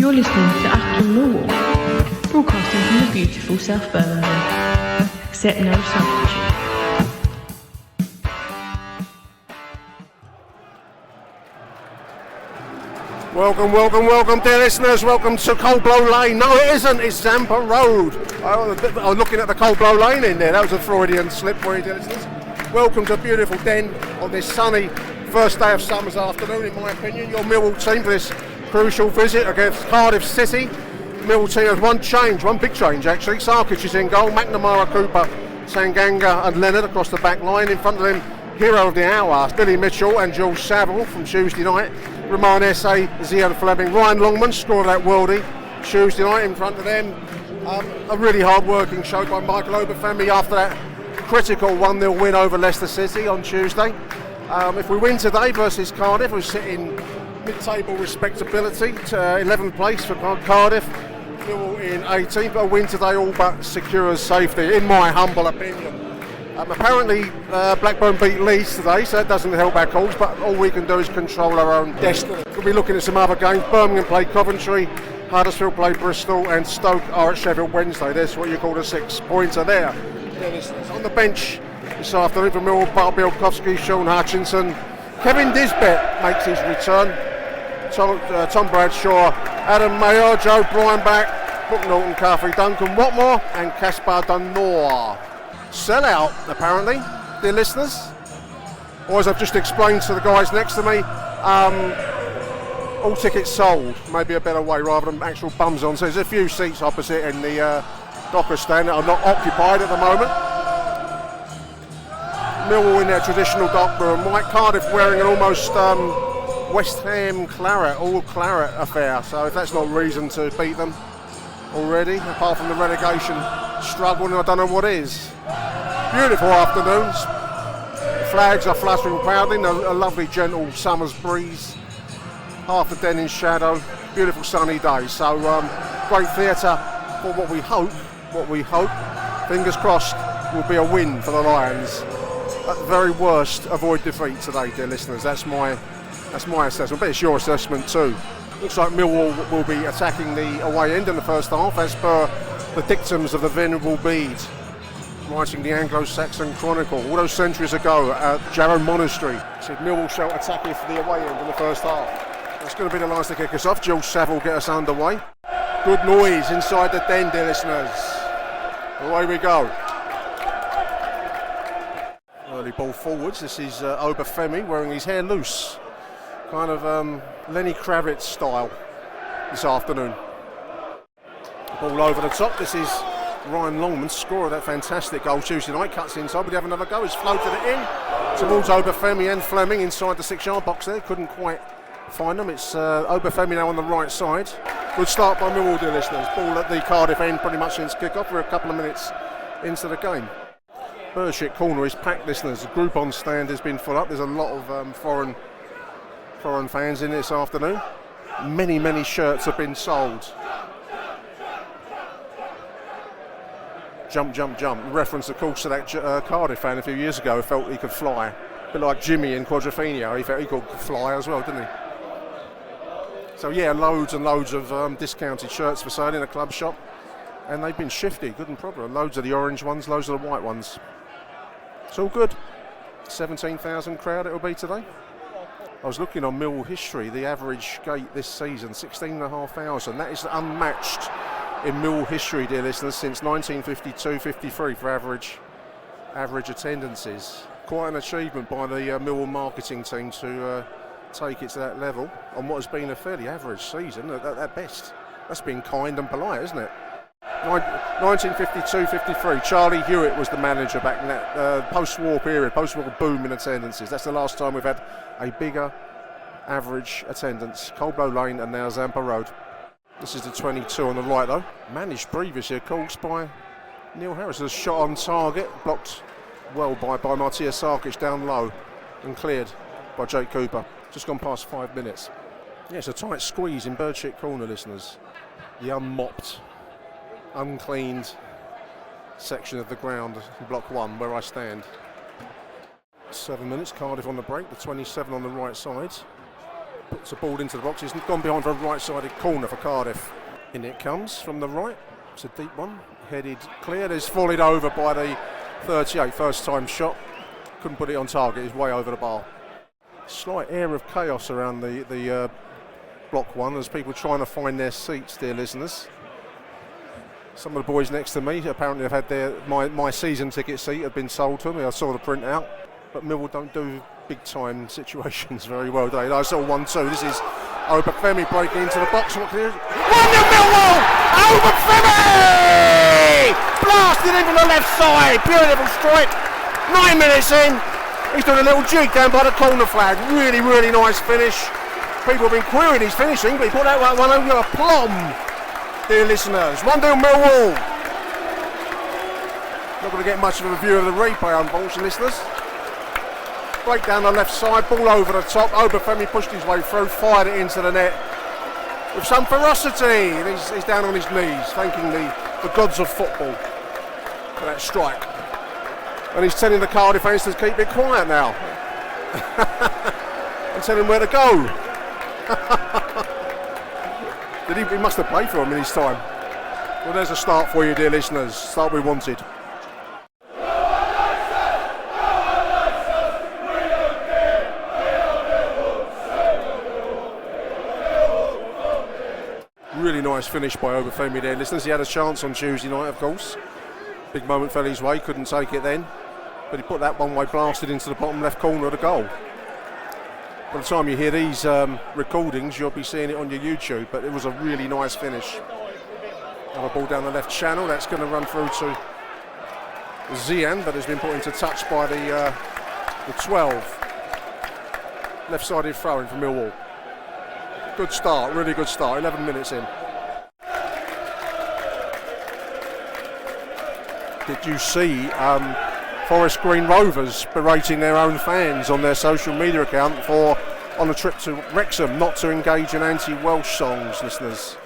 You're listening to Achtung Millwall, broadcasting from the beautiful South Birmingham. Accept no substitute. Welcome, dear listeners. Welcome to Coldblow Lane. No, it isn't. It's Zampa Road. I'm looking at the Coldblow Lane in there. That was a Freudian slip for you, dear listeners. Welcome to a beautiful den on this sunny first day of summer's afternoon, in my opinion. Your Millwall team for this crucial visit against Cardiff City. Millwall team has one big change actually. Sarkic is in goal. McNamara, Cooper, Tanganga and Leonard across the back line. In front of them, hero of the hour, Billy Mitchell and Jules Saville from Tuesday night. Romain Esse, Zian Fleming, Ryan Longman, scored that worldie Tuesday night. In front of them, a really hard-working show by Michael Obafemi after that critical 1-0 win over Leicester City on Tuesday. If we win today versus Cardiff, we sit in mid-table respectability to 11th place for Cardiff. Millwall in 18th, but a win today all but secures safety, in my humble opinion. Apparently Blackburn beat Leeds today, so that doesn't help our cause, but all we can do is control our own destiny. We'll be looking at some other games. Birmingham play Coventry, Huddersfield play Bristol and Stoke are at Sheffield Wednesday. There's what you call a 6-pointer there. On the bench this afternoon for Millwall, Bart Bielkowski, Sean Hutchinson, Kevin Disbet makes his return, Tom Bradshaw, Adam Mayer, Joe Bryanback, Brook Norton, Carthy, Duncan Watmore and Caspar Dunor. Sellout apparently, dear listeners, or as I've just explained to the guys next to me, all tickets sold, maybe a better way rather than actual bums on. So there's a few seats opposite in the Docker stand that are not occupied at the moment. Millwall in their traditional dark blue and white, Cardiff wearing an almost West Ham claret, all claret affair, so if that's not reason to beat them already, apart from the relegation struggle, I don't know what is. Beautiful afternoons, flags are fluttering proudly, a lovely gentle summer's breeze, half the den in shadow, beautiful sunny day, so great theatre for what we hope, fingers crossed, will be a win for the Lions. At the very worst, avoid defeat today, dear listeners. That's my assessment, but it's your assessment too. Looks like Millwall will be attacking the away end in the first half, as per the dictums of the Venerable Bede, writing the Anglo-Saxon Chronicle all those centuries ago at Jarrow Monastery. Said Millwall shall attack it for the away end in the first half. That's going to be the lines to kick us off. Jules Saville get us underway. Good noise inside the den, dear listeners. Away we go. Early ball forwards. This is Obafemi wearing his hair loose, kind of Lenny Kravitz style this afternoon. Ball over the top. This is Ryan Longman, scorer of that fantastic goal Tuesday night. Cuts inside, but he have another go. He's floated it in towards Obafemi and Fleming inside the 6-yard box there. Couldn't quite find them. It's Obafemi now on the right side. Good start by Millwall, dear listeners. Ball at the Cardiff end pretty much since kick-off. We're a couple of minutes into the game. Burshit corner is packed, listeners. The group on stand has been full up. There's a lot of foreign fans in this afternoon. Many shirts have been sold. Jump. Reference, of course, to that Cardiff fan a few years ago who felt he could fly. A bit like Jimmy in Quadrophenia. He felt he could fly as well, didn't he? So yeah, loads and loads of discounted shirts for sale in a club shop. And they've been shifty, good and proper. Loads of the orange ones, loads of the white ones. It's all good. 17,000 crowd it will be today. I was looking on Millwall history, the average gate this season, 16,500. That is unmatched in Millwall history, dear listeners, since 1952-53 for average attendances. Quite an achievement by the Millwall marketing team to take it to that level on what has been a fairly average season at best. That's been kind and polite, isn't it? 1952-53, Charlie Hewitt was the manager back in that post-war period, post-war boom in attendances. That's the last time we've had a bigger average attendance. Coldblow Lane and now Zampa Road. This is the 22 on the right though. Managed previously, of course, by Neil Harris. A shot on target, blocked well by Martia Sarkic down low and cleared by Jake Cooper. Just gone past 5 minutes. Yeah, it's a tight squeeze in Birdshit corner, listeners. The unmopped, uncleaned section of the ground, block 1, where I stand. 7 minutes, Cardiff on the break, the 27 on the right side. puts the ball into the box. He's gone behind for a right-sided corner for Cardiff. In it comes from the right. It's a deep one, headed clear. It's volleyed over by the 38, first time shot. Couldn't put it on target, he's way over the bar. Slight air of chaos around the block one as people trying to find their seats, dear listeners. Some of the boys next to me apparently have had my season ticket seat had been sold to me. I saw the print out, but Millwall don't do big time situations very well, do they? I saw 1-2. This is Obafemi breaking into the box. What can you do? 1-0 Millwall! Obafemi! Blasted in from the left side. Beautiful strike. 9 minutes in. He's doing a little jig down by the corner flag. Really, really nice finish. People have been querying his finishing, but he put that one over aplomb, dear listeners. 1-0 Millwall. Not going to get much of a view of the replay, unfortunately, listeners. Break down the left side, ball over the top. Obafemi pushed his way through, fired it into the net with some ferocity. And he's down on his knees, thanking the gods of football for that strike. And he's telling the Cardiff fans to keep it quiet now and tell him where to go. He must have played for him in his time. Well, there's a start for you, dear listeners. Start we wanted. Really nice finish by Obafemi there, listeners. He had a chance on Tuesday night, of course. Big moment fell his way, couldn't take it then. But he put that one way blasted into the bottom left corner of the goal. By the time you hear these recordings, you'll be seeing it on your YouTube, but it was a really nice finish. Another ball down the left channel, that's going to run through to Zian, but has been put into touch by the 12. Left-sided throw-in from Millwall. Good start, really good start, 11 minutes in. Did you see Forest Green Rovers berating their own fans on their social media account on a trip to Wrexham not to engage in anti-Welsh songs, listeners?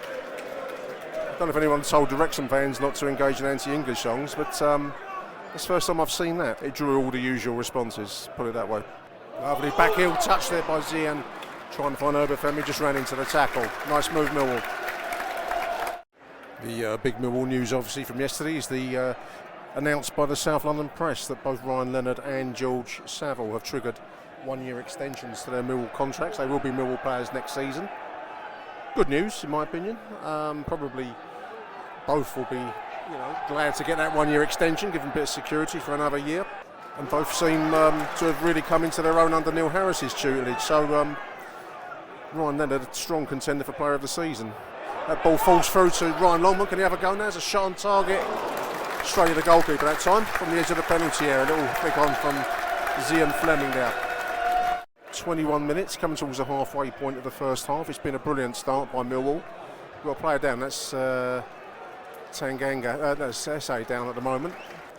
I don't know if anyone told the Wrexham fans not to engage in anti-English songs, but it's the first time I've seen that. It drew all the usual responses, put it that way. Lovely back heel touch there by Zian, trying to find Obafemi, just ran into the tackle. Nice move, Millwall. The big Millwall news, obviously, from yesterday is the announced by the South London Press that both Ryan Leonard and George Saville have triggered one-year extensions to their Millwall contracts. They will be Millwall players next season. Good news, in my opinion. Probably both will be, glad to get that one-year extension, give them a bit of security for another year. And both seem to have really come into their own under Neil Harris's tutelage. So Ryan Leonard, a strong contender for Player of the Season. That ball falls through to Ryan Longman. Can he have a go now? There's a shot on target. Straight to the goalkeeper that time from the edge of the penalty area. A little flick on from Zian Fleming there. 21 minutes, coming towards the halfway point of the first half. It's been a brilliant start by Millwall. We've got a player down, that's Tanganga, that's SA down at the moment.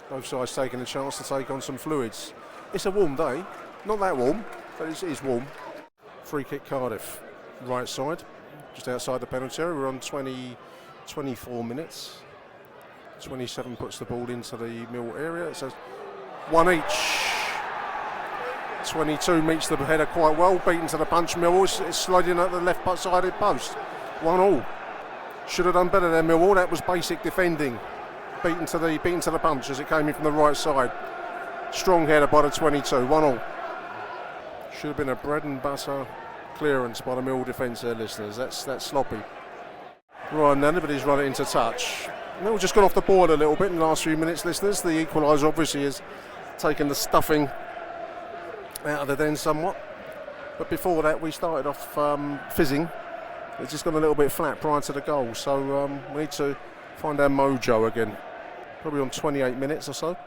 Both sides taking a chance to take on some fluids. It's a warm day, not that warm, but it is warm. Free kick Cardiff, right side, just outside the penalty area. We're on 24 minutes. 27 puts the ball into the Millwall area. It says one each. 22 meets the header quite well, beaten to the punch. Millwall is sliding at the left-sided post. 1-1. Should have done better there, Millwall. That was basic defending. Beaten to the punch as it came in from the right side. Strong header by the 22. 1-1. Should have been a bread and butter clearance by the Millwall defence there, listeners. That's sloppy. Ryan Leonard, but he's run it into touch. Millwall just got off the board a little bit in the last few minutes, listeners. The equaliser obviously has taken the stuffing out of the den somewhat. But before that, we started off fizzing. It's just gone a little bit flat prior to the goal. So we need to find our mojo again. Probably on 28 minutes or so.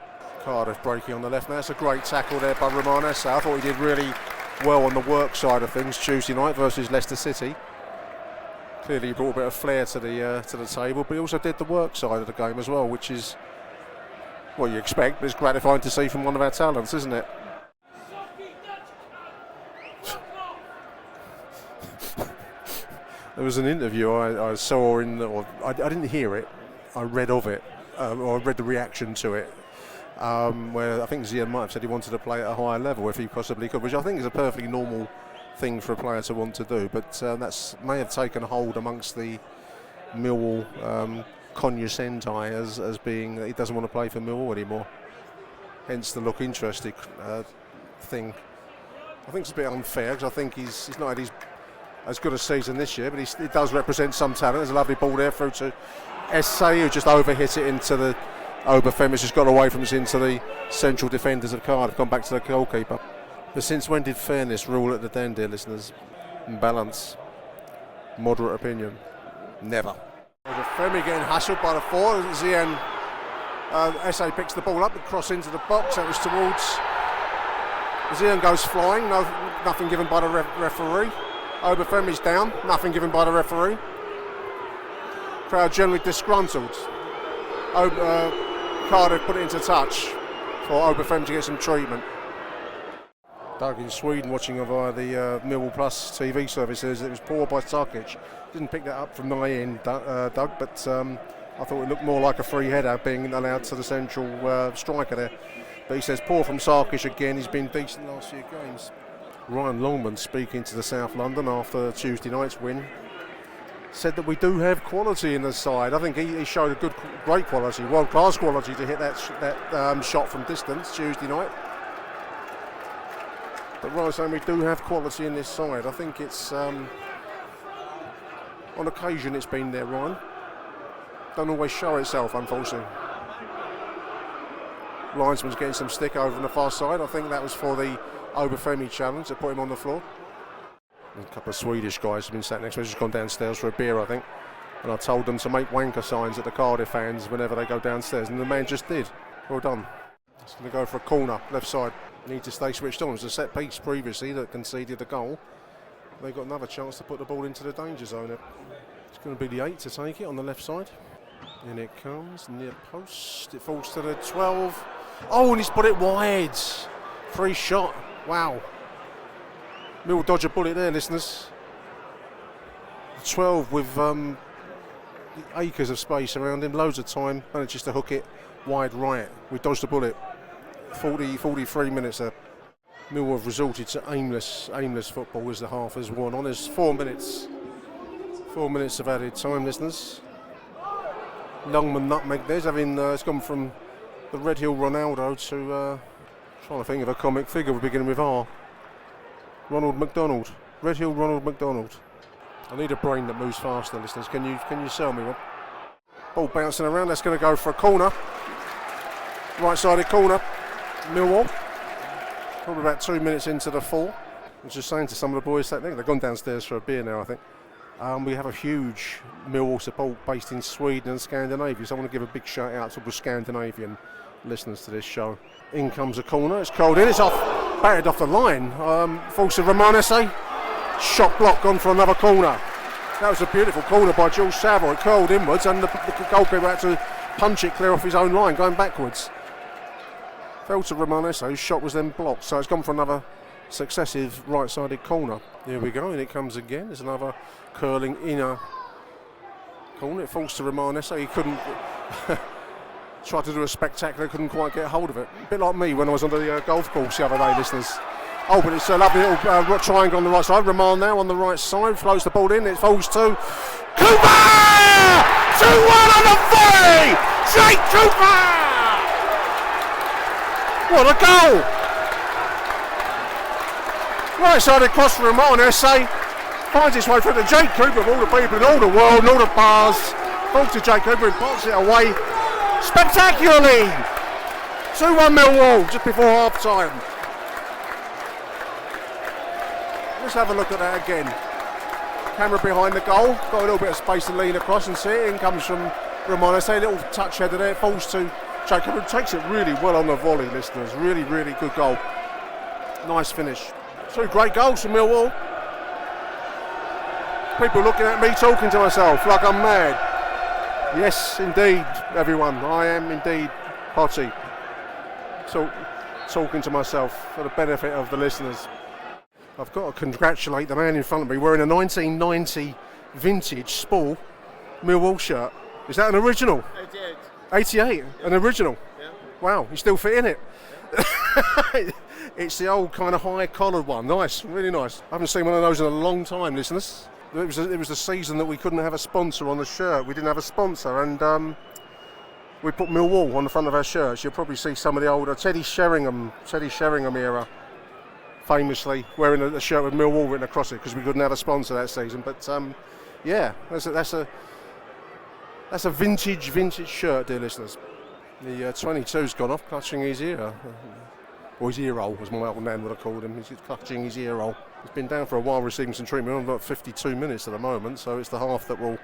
Cardiff breaking on the left now. That's a great tackle there by Romanessa. I thought he did really well on the work side of things Tuesday night versus Leicester City. Clearly he brought a bit of flair to the table, but he also did the work side of the game as well, which is what you expect, but it's gratifying to see from one of our talents, isn't it? There was an interview I saw I didn't hear it, I read of it, or I read the reaction to it, where I think Zian might have said he wanted to play at a higher level if he possibly could, which I think is a perfectly normal thing for a player to want to do, but that may have taken hold amongst the Millwall cognoscenti as being that he doesn't want to play for Millwall anymore. Hence the look interested thing. I think it's a bit unfair because I think he's not had as good a season this year, but he does represent some talent. There's a lovely ball there through to Essay, who just overhit it into the Oberfemi's just got away from us into the central defenders of Cardiff, gone back to the goalkeeper. But since when did fairness rule at the den, dear listeners? And balance, moderate opinion, never. Oberfemi getting hassled by the 4. Zian Essay picks the ball up and cross into the box. That was towards Zian, goes flying. Nothing given by the referee. Oberfemi's down. Nothing given by the referee. Crowd generally disgruntled. Cardiff put it into touch for Oberfemi to get some treatment. Doug in Sweden watching via the Millwall Plus TV services. It was poor by Sarkic. Didn't pick that up from Nyen, Doug, but I thought it looked more like a free header being allowed to the central striker there. But he says poor from Sarkic again. He's been decent last few games. Ryan Longman, speaking to the South London after Tuesday night's win, said that we do have quality in the side. I think he showed a great quality, world-class quality to hit that shot from distance Tuesday night. But Ryan's saying we do have quality in this side. I think it's on occasion it's been there, Ryan. Don't always show itself, unfortunately. Linesman's getting some stick over on the far side. I think that was for the Oberfemi challenge to put him on the floor. And a couple of Swedish guys have been sat next to me, just gone downstairs for a beer, I think. And I told them to make wanker signs at the Cardiff fans whenever they go downstairs, and the man just did. Well done. It's going to go for a corner, left side. Need to stay switched on. It was a set piece previously that conceded the goal. They've got another chance to put the ball into the danger zone. It's going to be the 8 to take it on the left side. In it comes, near post. It falls to the 12. Oh, and he's put it wide. Free shot. Wow. Mill dodge a bullet there, listeners. 12 with acres of space around him, loads of time, manages to hook it wide right. We dodged a bullet. 43 minutes there. Mill have resorted to aimless football as the half has worn on. There's 4 minutes. 4 minutes of added time, listeners. Longman nutmeg there's having it's gone from the Red Hill Ronaldo to trying to think of a comic figure beginning with R. Ronald McDonald. Red Hill Ronald McDonald. I need a brain that moves faster, listeners. Can you sell me one? Ball bouncing around. That's going to go for a corner. Right-sided corner. Millwall. Probably about 2 minutes into the 4. I was just saying to some of the boys that they've gone downstairs for a beer now, I think. We have a huge Millwall support based in Sweden and Scandinavia, so I want to give a big shout out to the Scandinavian listeners to this show. In comes a corner. It's curled in. It's off, batted off the line. Falls to Romanese. Shot block gone for another corner. That was a beautiful corner by Jules Savoy. It curled inwards, and the goalkeeper had to punch it clear off his own line, going backwards. Fell to Romanese, whose shot was then blocked, so it's gone for another successive right-sided corner. Here we go, and it comes again. There's another curling inner corner. It falls to Romanese. He couldn't tried to do a spectacular, couldn't quite get hold of it. A bit like me when I was on the golf course the other day, listeners. Oh, but it's a lovely little triangle on the right side. Roman now on the right side, floats the ball in. It falls to Cooper! 2-1 on the volley! Jake Cooper! What a goal! Right sided cross for Romanese. Finds its way through to Jake Cooper, of all the people in all the world and all the bars. Falls to Jake Cooper and pops it away spectacularly. 2-1 Millwall just before half time. Let's have a look at that again. Camera behind the goal, got a little bit of space to lean across and see it. In comes from Romanese, a little touch header there, falls to Jake Cooper, who takes it really well on the volley, listeners. Really, really good goal. Nice finish. 2 great goals from Millwall. People looking at me talking to myself like I'm mad. Yes, indeed, everyone. I am indeed potty. Talking to myself for the benefit of the listeners. I've got to congratulate the man in front of me wearing a 1990 vintage Spall Millwall shirt. Is that an original? 88. 88, an original? Yeah. Wow, you still fit in it. It's the old kind of high-collared one. Nice, really nice. I haven't seen one of those in a long time, listeners. It was the season that we couldn't have a sponsor on the shirt. We didn't have a sponsor, and we put Millwall on the front of our shirts. You'll probably see some of the older Teddy Sheringham era, famously wearing a shirt with Millwall written across it because we couldn't have a sponsor that season. But yeah, that's a vintage shirt, dear listeners. The 22's gone off, clutching his ear. Or his ear roll, as my old man would have called him. He's clutching his ear roll. He's been down for a while receiving some treatment. We're on about 52 minutes at the moment, so it's the half that will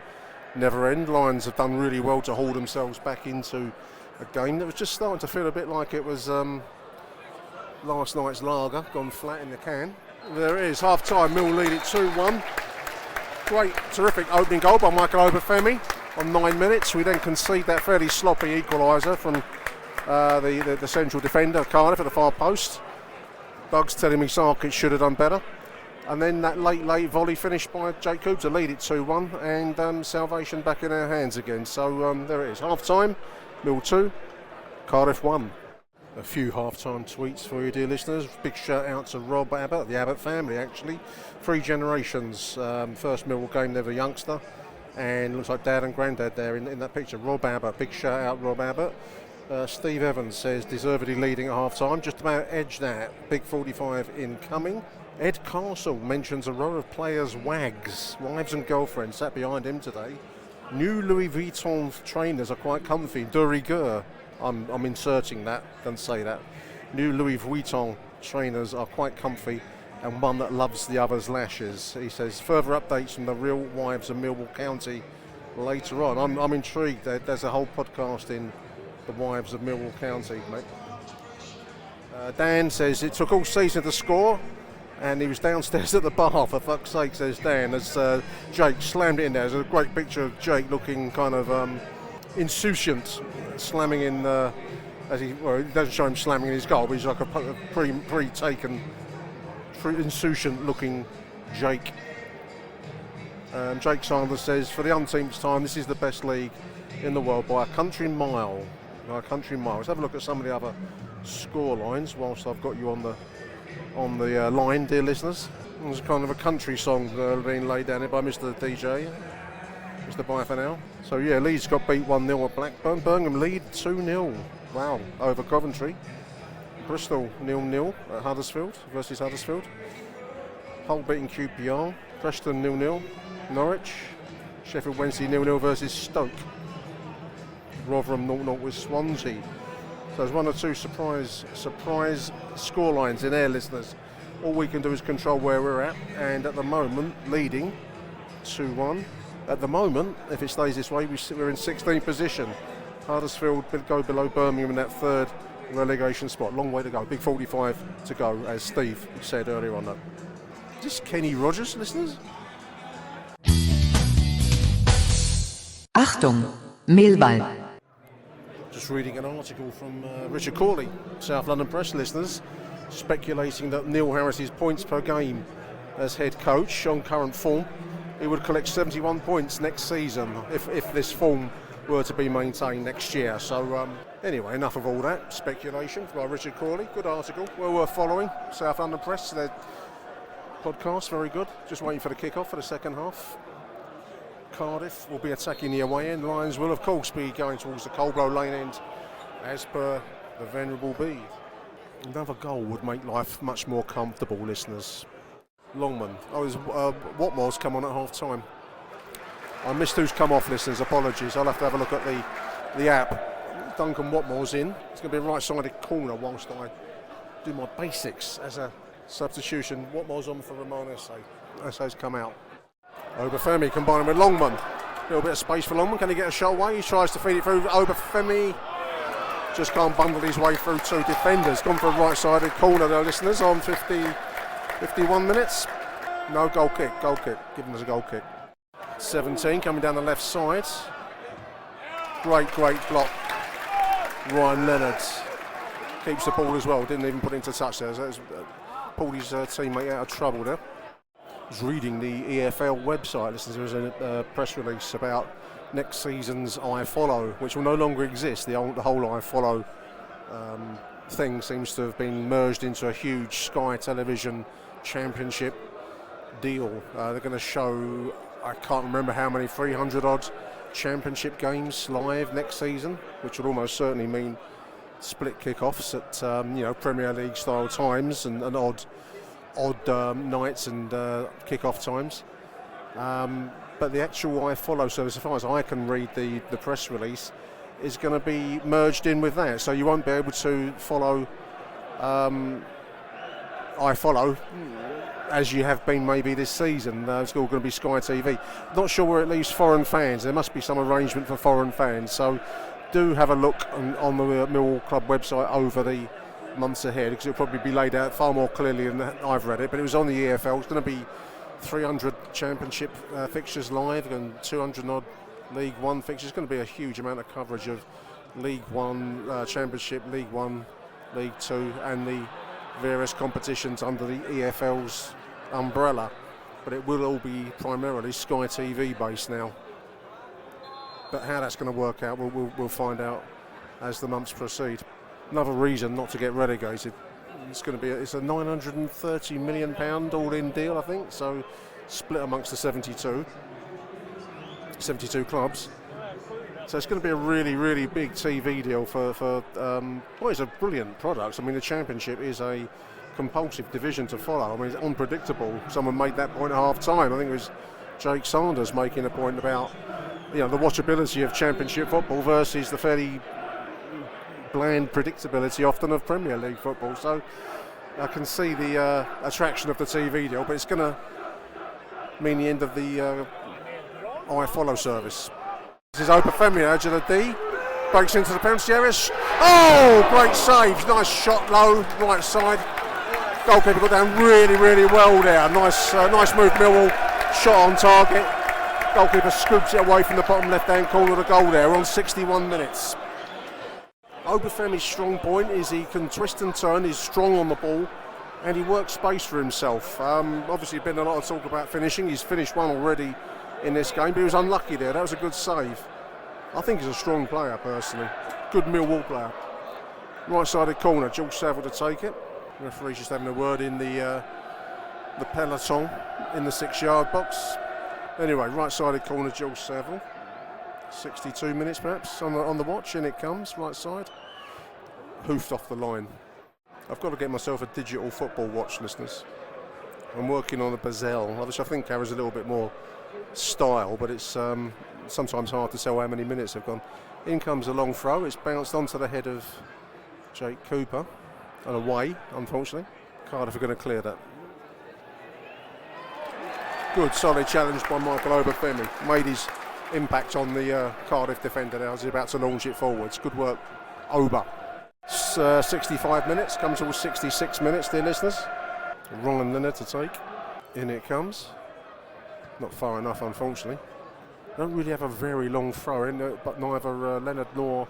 never end. Lions have done really well to haul themselves back into a game that was just starting to feel a bit like it was last night's lager, gone flat in the can. There it is, half-time, Mill lead it 2-1. Great, terrific opening goal by Michael Obafemi on 9 minutes. We then concede that fairly sloppy equaliser from the central defender, Cardiff, at the far post. Bugs telling me Sarkic should have done better. And then that late volley finished by Jake Cooper to lead it 2-1, and salvation back in our hands again. So there it is, half-time, Mill 2, Cardiff 1. A few half-time tweets for you, dear listeners. Big shout out to Rob Abbott, the Abbott family actually. 3 generations, first Millwall game, they were a youngster, and looks like Dad and Granddad there in that picture. Rob Abbott, big shout out Rob Abbott. Steve Evans says deservedly leading at half-time, just about edged that. Big 45 incoming. Ed Castle mentions a row of players' wives and girlfriends sat behind him today. New Louis Vuitton trainers are quite comfy. De rigueur. I'm inserting that, don't say that. New Louis Vuitton trainers are quite comfy, and one that loves the other's lashes. He says further updates from the Real Wives of Millwall County later on. I'm intrigued. There's a whole podcast in the Wives of Millwall County, mate. Dan says it took all season to score, and he was downstairs at the bar, for fuck's sake, says Dan, as Jake slammed it in there. There's a great picture of Jake looking kind of insouciant, slamming in, it doesn't show him slamming in his goal, but he's like a pre-taken, insouciant looking Jake. Jake Sanders says, for the umpteenth time, this is the best league in the world by a country mile. Let's have a look at some of the other score lines whilst I've got you on the line, dear listeners. There's kind of a country song being laid down here by Mr. DJ, Mr. Bye for now. So yeah, Leeds got beat 1-0 at Blackburn. Birmingham lead 2-0. Wow, over Coventry. Bristol 0-0 at Huddersfield versus Huddersfield. Hull beating QPR. Preston 0-0. Norwich. Sheffield Wednesday 0-0 versus Stoke. Rotherham 0-0 with Swansea. So there's one or two surprise score lines in there, listeners. All we can do is control where we're at, and at the moment leading 2-1. At the moment, if it stays this way, we're in 16th position. Huddersfield go below Birmingham in that third relegation spot. Long way to go. Big 45 to go, as Steve said earlier on. Is this Kenny Rogers, listeners? Achtung, Millwall. Just reading an article from Richard Corley, South London Press, listeners, speculating that Neil Harris's points per game as head coach on current form, he would collect 71 points next season if this form were to be maintained next year. So anyway, enough of all that speculation by Richard Corley. Good article, well worth following. South London Press, their podcast, very good. Just waiting for the kick-off for the second half. Cardiff will be attacking the away end. Lions will of course be going towards the Coldblow Lane end as per the Venerable Bede. Another goal would make life much more comfortable, listeners. Longman. Watmore's come on at half time. I missed who's come off, listeners, apologies. I'll have to have a look at the app. Duncan Watmore's in. It's going to be a right-sided corner whilst I do my basics as a substitution. Watmore's on for Roman Esse. Esse's come out. Obafemi combining with Longman. A little bit of space for Longman. Can he get a shot away? He tries to feed it through. Obafemi just can't bundle his way through two defenders. Gone for a right-sided corner though, listeners, on 51 minutes. No goal kick. Giving us a goal kick. 17 coming down the left side. Great block. Ryan Leonard keeps the ball as well. Didn't even put it into touch there. So pulled his teammate out of trouble there. I was reading the EFL website. There was a press release about next season's iFollow, which will no longer exist. The whole iFollow thing seems to have been merged into a huge Sky Television Championship deal. They're going to show, I can't remember how many, 300 odd Championship games live next season, which would almost certainly mean split kickoffs at Premier League style times and odd nights and kickoff times. But the actual iFollow service, as far as I can read the press release, is going to be merged in with that. So you won't be able to follow iFollow as you have been maybe this season. It's all going to be Sky TV. Not sure where it leaves foreign fans. There must be some arrangement for foreign fans. So do have a look on the Millwall Club website over the months ahead, because it'll probably be laid out far more clearly than I've read it. But it was on the EFL. It's going to be 300 Championship fixtures live and 200 odd League One fixtures. It's going to be a huge amount of coverage of League One, Championship, League One, League Two, and the various competitions under the EFL's umbrella. But it will all be primarily Sky TV based now. But how that's going to work out, we'll find out as the months proceed. Another reason not to get relegated. It's a £930 million all-in deal, I think. So split amongst the 72 clubs. So it's going to be a really, really big TV deal for it's a brilliant product. I mean, the Championship is a compulsive division to follow. I mean, it's unpredictable. Someone made that point at half-time. I think it was Jake Sanders making a point about the watchability of Championship football versus the fairly bland predictability often of Premier League football. So I can see the attraction of the TV deal, but it's going to mean the end of the iFollow service. This is Obafemi Ajala-D, breaks into the penalty area. Oh, great save! Nice shot low, right side. Goalkeeper got down really, really well there. Nice move, Millwall. Shot on target. Goalkeeper scoops it away from the bottom left-hand corner of the goal there. We're on 61 minutes. Obafemi's strong point is he can twist and turn, he's strong on the ball, and he works space for himself. Obviously been a lot of talk about finishing. He's finished one already in this game, but he was unlucky there. That was a good save. I think he's a strong player personally. Good Millwall player. Right-sided corner, George Saville to take it. Referee's just having a word in the peloton in the 6-yard box. Anyway, right-sided corner, George Saville. 62 minutes perhaps on the watch, in it comes, right side. Hoofed off the line. I've got to get myself a digital football watch, listeners. I'm working on a Bazell, which I think carries a little bit more style, but it's sometimes hard to tell how many minutes have gone. In comes a long throw. It's bounced onto the head of Jake Cooper and away, unfortunately. Cardiff are going to clear that. Good solid challenge by Michael Obafemi. Made his impact on the Cardiff defender now as he's about to launch it forwards. Good work, Oba. 65 minutes, comes to 66 minutes, dear listeners. Ryan Leonard to take. In it comes. Not far enough, unfortunately. Don't really have a very long throw in, but neither Leonard nor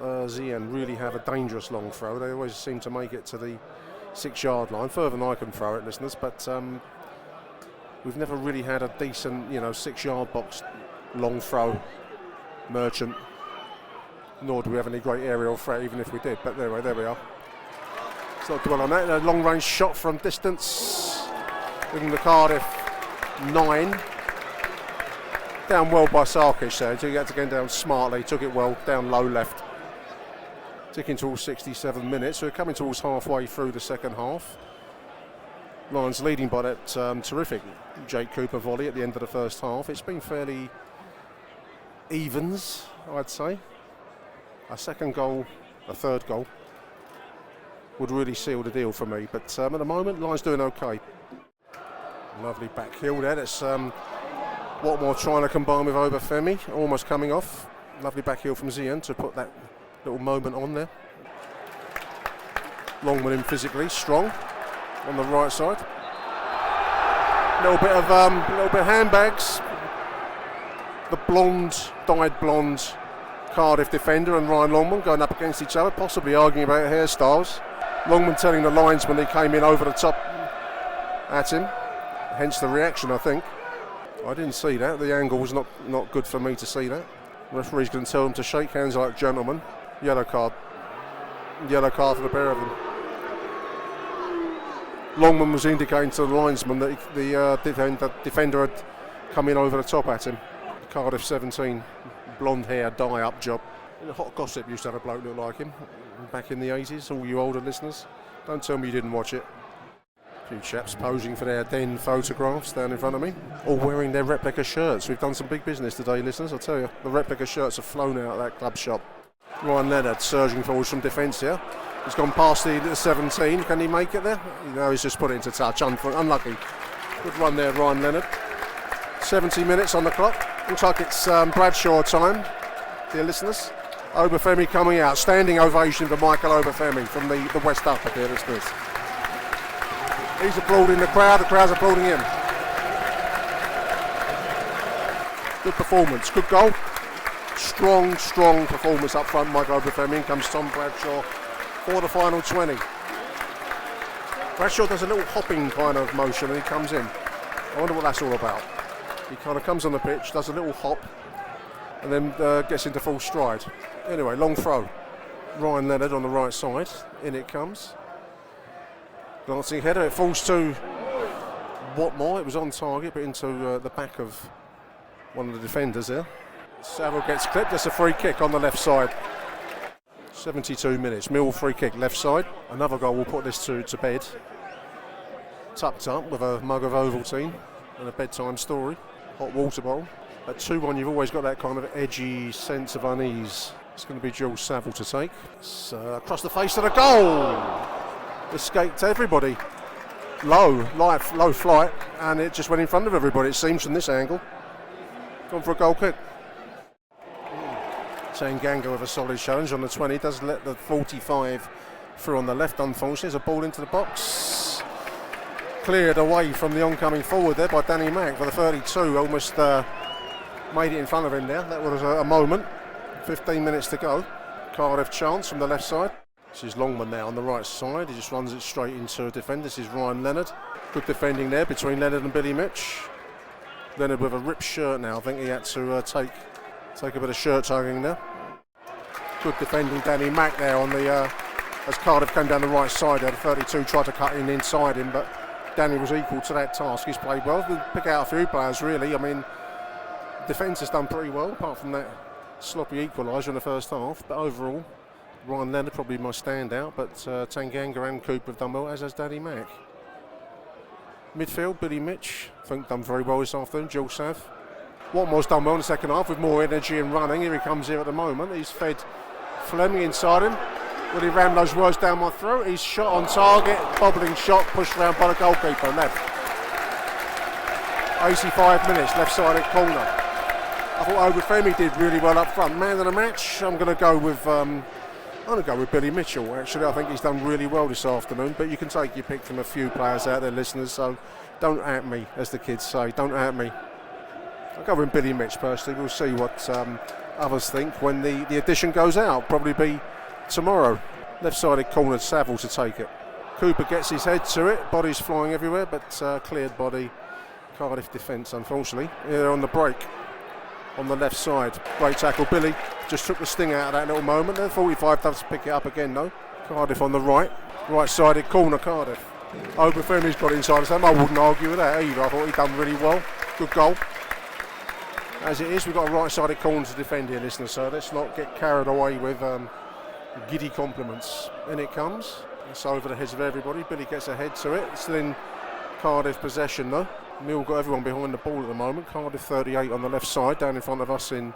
Zian really have a dangerous long throw. They always seem to make it to the 6-yard line, further than I can throw it, listeners, but we've never really had a decent, 6-yard box long throw merchant, nor do we have any great aerial threat, even if we did. But anyway, there we are. Let's not dwell on that. A long range shot from distance, giving the Cardiff 9. Down well by Sarkic there. He had to get down smartly, took it well, down low left. Ticking towards 67 minutes. So we're coming towards halfway through the second half. Lions leading by that terrific Jake Cooper volley at the end of the first half. It's been fairly evens, I'd say. A second goal, a third goal would really seal the deal for me. But at the moment, Lions doing okay. Lovely back heel there. That's Watmore trying to combine with Obafemi, almost coming off. Lovely back heel from Zian to put that little moment on there. Longman in physically, strong on the right side. Little bit of handbags. The dyed blonde Cardiff defender and Ryan Longman going up against each other, possibly arguing about hairstyles. Longman telling the linesman he came in over the top at him, hence the reaction, I think. I didn't see that. The angle was not good for me to see that. The referee's going to tell them to shake hands like gentlemen. Yellow card. Yellow card for the pair of them. Longman was indicating to the linesman that the defender had come in over the top at him. Cardiff 17, blonde hair, dye up job. Hot Gossip used to have a bloke look like him back in the 80s, all you older listeners. Don't tell me you didn't watch it. A few chaps posing for their den photographs down in front of me, all wearing their replica shirts. We've done some big business today, listeners, I'll tell you. The replica shirts have flown out of that club shop. Ryan Leonard surging forwards from defence here. He's gone past the 17. Can he make it there? No, he's just put it into touch. Unlucky. Good run there, Ryan Leonard. 70 minutes on the clock. Looks like it's Bradshaw time, dear listeners. Obafemi coming out. Standing ovation for Michael Obafemi from the West Upper, dear listeners. He's applauding the crowd's applauding him. Good performance, good goal. Strong performance up front, Michael Obafemi. In comes Tom Bradshaw for the final 20. Bradshaw does a little hopping kind of motion and he comes in. I wonder what that's all about. He kind of comes on the pitch, does a little hop and then gets into full stride. Anyway, long throw. Ryan Leonard on the right side. In it comes. Glancing header, it falls to Watmore. It was on target but into the back of one of the defenders there. Saville gets clipped. That's a free kick on the left side. 72 minutes, Millwall free kick left side. Another goal will put this to bed. Tucked up with a mug of Ovaltine and a bedtime story. Hot water bowl. At 2-1 you've always got that kind of edgy sense of unease. It's going to be Jules Saville to take. It's, across the face of the goal. Escaped everybody. Low flight and it just went in front of everybody, it seems, from this angle. Gone for a goal kick. Tanganga with a solid challenge on the 20, does let the 45 through on the left, unfortunately. There's a ball into the box. Cleared away from the oncoming forward there by Danny Mack for the 32, almost made it in front of him there. That was a moment. 15 minutes to go. Cardiff chance from the left side. This is Longman now on the right side. He just runs it straight into a defender. This is Ryan Leonard. Good defending there between Leonard and Billy Mitch. Leonard with a ripped shirt now. I think he had to take a bit of shirt tugging there. Good defending Danny Mack there on the as Cardiff came down the right side there. The 32 tried to cut in inside him, but Danny was equal to that task. He's played well. We'll pick out a few players really. I mean, defence has done pretty well apart from that sloppy equaliser in the first half. But overall, Ryan Leonard probably my standout. But Tanganga and Cooper have done well, as has Danny Mack. Midfield, Billy Mitch, I think done very well this afternoon. Jill Sav. Watmore's done well in the second half with more energy and running. Here he comes here at the moment. He's fed Fleming inside him. Will he ram those words down my throat? He's shot on target, bobbling shot, pushed around by the goalkeeper, left. 85 minutes, left-sided corner. I thought Obafemi did really well up front. Man of the match, I'm going to go with Billy Mitchell. Actually, I think he's done really well this afternoon. But you can take your pick from a few players out there, listeners. So don't at me, as the kids say. Don't at me. I'll go with Billy Mitch personally. We'll see what others think when the edition goes out. Probably be tomorrow. Left-sided corner, Saville to take it. Cooper gets his head to it. Body's flying everywhere, but cleared body. Cardiff defence, unfortunately. Here on the break. On the left side. Great tackle. Billy just took the sting out of that little moment. Then 45 does pick it up again though. Cardiff on the right. Right-sided corner, Cardiff. Obafemi's got inside the same. I wouldn't argue with that either. I thought he'd done really well. Good goal. As it is, we've got a right-sided corner to defend here, listeners, so let's not get carried away with giddy compliments. In it comes. It's over the heads of everybody. Billy gets a head to it. It's still in Cardiff possession though. Mill got everyone behind the ball at the moment. Cardiff 38 on the left side, down in front of us in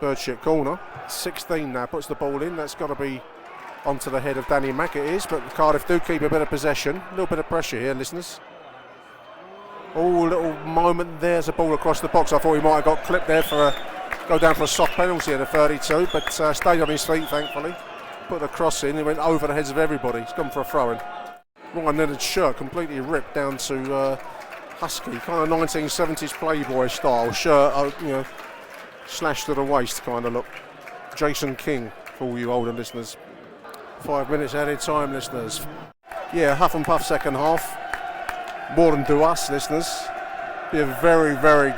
Birdshit corner. 16 now puts the ball in. That's got to be onto the head of Danny Mack, it is, but Cardiff do keep a bit of possession. A little bit of pressure here, listeners. Oh, little moment there's a ball across the box. I thought he might have got clipped there go down for a soft penalty at the 32, but stayed on his feet thankfully. Put the cross in, he went over the heads of everybody. He's gone for a throw-in. Ryan Leonard's shirt completely ripped down to husky, kind of 1970s Playboy style shirt, slashed to the waist kind of look. Jason King, for all you older listeners. 5 minutes added time, listeners. Yeah, huff and puff second half. More than do us, listeners. Be a very, very